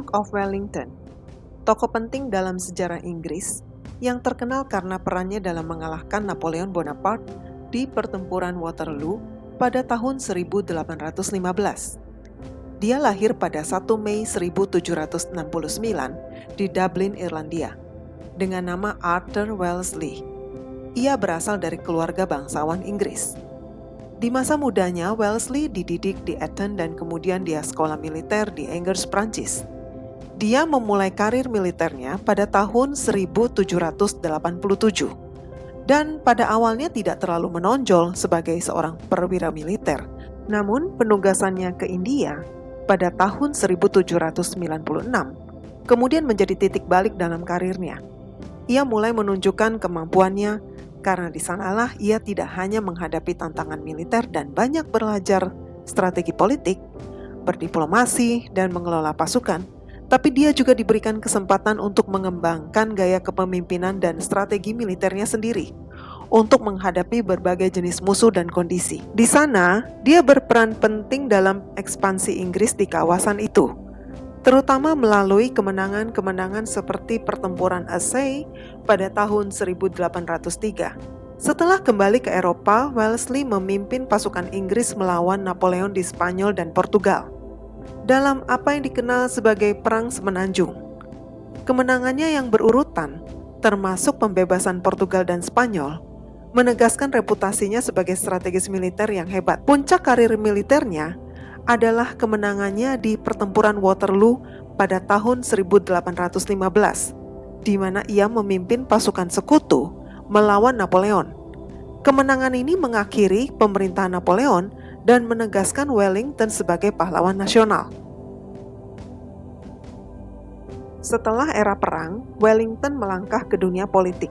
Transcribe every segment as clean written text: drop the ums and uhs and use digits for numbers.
Duke of Wellington, tokoh penting dalam sejarah Inggris yang terkenal karena perannya dalam mengalahkan Napoleon Bonaparte di pertempuran Waterloo pada tahun 1815. Dia lahir pada 1 Mei 1769 di Dublin, Irlandia, dengan nama Arthur Wellesley. Ia berasal dari keluarga bangsawan Inggris. Di masa mudanya, Wellesley dididik di Eton dan kemudian dia sekolah militer di Angers, Prancis. Dia memulai karir militernya pada tahun 1787 dan pada awalnya tidak terlalu menonjol sebagai seorang perwira militer. Namun penugasannya ke India pada tahun 1796 kemudian menjadi titik balik dalam karirnya. Ia mulai menunjukkan kemampuannya karena di sanalah ia tidak hanya menghadapi tantangan militer dan banyak belajar strategi politik, berdiplomasi, dan mengelola pasukan, tapi dia juga diberikan kesempatan untuk mengembangkan gaya kepemimpinan dan strategi militernya sendiri untuk menghadapi berbagai jenis musuh dan kondisi. Di sana, dia berperan penting dalam ekspansi Inggris di kawasan itu, terutama melalui kemenangan-kemenangan seperti pertempuran Assaye pada tahun 1803. Setelah kembali ke Eropa, Wellesley memimpin pasukan Inggris melawan Napoleon di Spanyol dan Portugal dalam apa yang dikenal sebagai Perang Semenanjung. Kemenangannya yang berurutan, termasuk pembebasan Portugal dan Spanyol, menegaskan reputasinya sebagai strategis militer yang hebat. Puncak karir militernya adalah kemenangannya di pertempuran Waterloo pada tahun 1815, di mana ia memimpin pasukan sekutu melawan Napoleon. Kemenangan ini mengakhiri pemerintahan Napoleon dan menegaskan Wellington sebagai pahlawan nasional. Setelah era perang, Wellington melangkah ke dunia politik.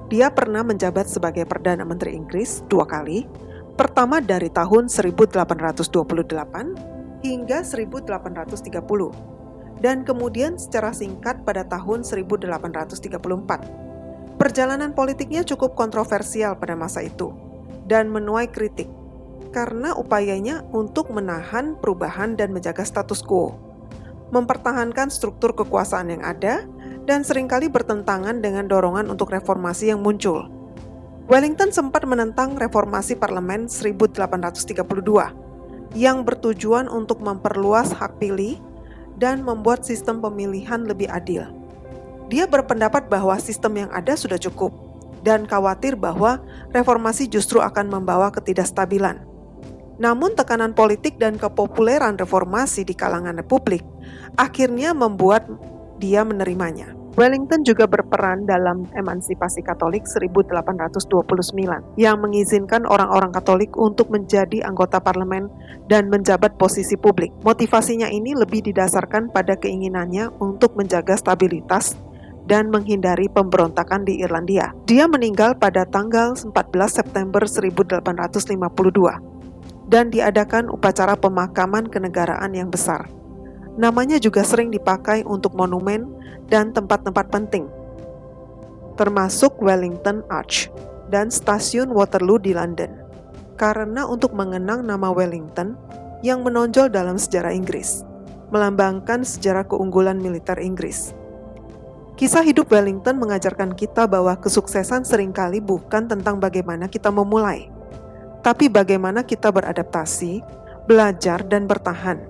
Dia pernah menjabat sebagai Perdana Menteri Inggris 2 kali, pertama dari tahun 1828 hingga 1830, dan kemudian secara singkat pada tahun 1834. Perjalanan politiknya cukup kontroversial pada masa itu, dan menuai kritik, karena upayanya untuk menahan perubahan dan menjaga status quo, mempertahankan struktur kekuasaan yang ada, dan seringkali bertentangan dengan dorongan untuk reformasi yang muncul. Wellington sempat menentang reformasi parlemen 1832 yang bertujuan untuk memperluas hak pilih dan membuat sistem pemilihan lebih adil. Dia berpendapat bahwa sistem yang ada sudah cukup dan khawatir bahwa reformasi justru akan membawa ketidakstabilan. Namun tekanan politik dan kepopuleran reformasi di kalangan republik akhirnya membuat dia menerimanya. Wellington juga berperan dalam emansipasi Katolik 1829 yang mengizinkan orang-orang Katolik untuk menjadi anggota parlemen dan menjabat posisi publik. Motivasinya ini lebih didasarkan pada keinginannya untuk menjaga stabilitas dan menghindari pemberontakan di Irlandia. Dia meninggal pada tanggal 14 September 1852 dan diadakan upacara pemakaman kenegaraan yang besar. Namanya juga sering dipakai untuk monumen dan tempat-tempat penting, termasuk Wellington Arch dan stasiun Waterloo di London, karena untuk mengenang nama Wellington yang menonjol dalam sejarah Inggris, melambangkan sejarah keunggulan militer Inggris. Kisah hidup Wellington mengajarkan kita bahwa kesuksesan seringkali bukan tentang bagaimana kita memulai, tapi bagaimana kita beradaptasi, belajar, dan bertahan.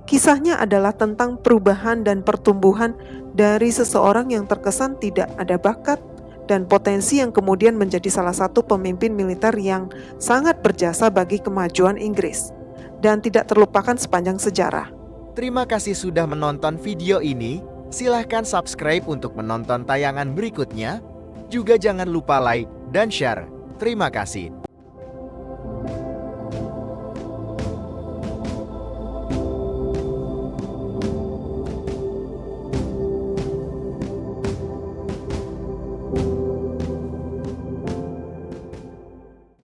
Kisahnya adalah tentang perubahan dan pertumbuhan dari seseorang yang terkesan tidak ada bakat dan potensi yang kemudian menjadi salah satu pemimpin militer yang sangat berjasa bagi kemajuan Inggris dan tidak terlupakan sepanjang sejarah. Terima kasih sudah menonton video ini. Silahkan subscribe untuk menonton tayangan berikutnya. Juga jangan lupa like dan share. Terima kasih.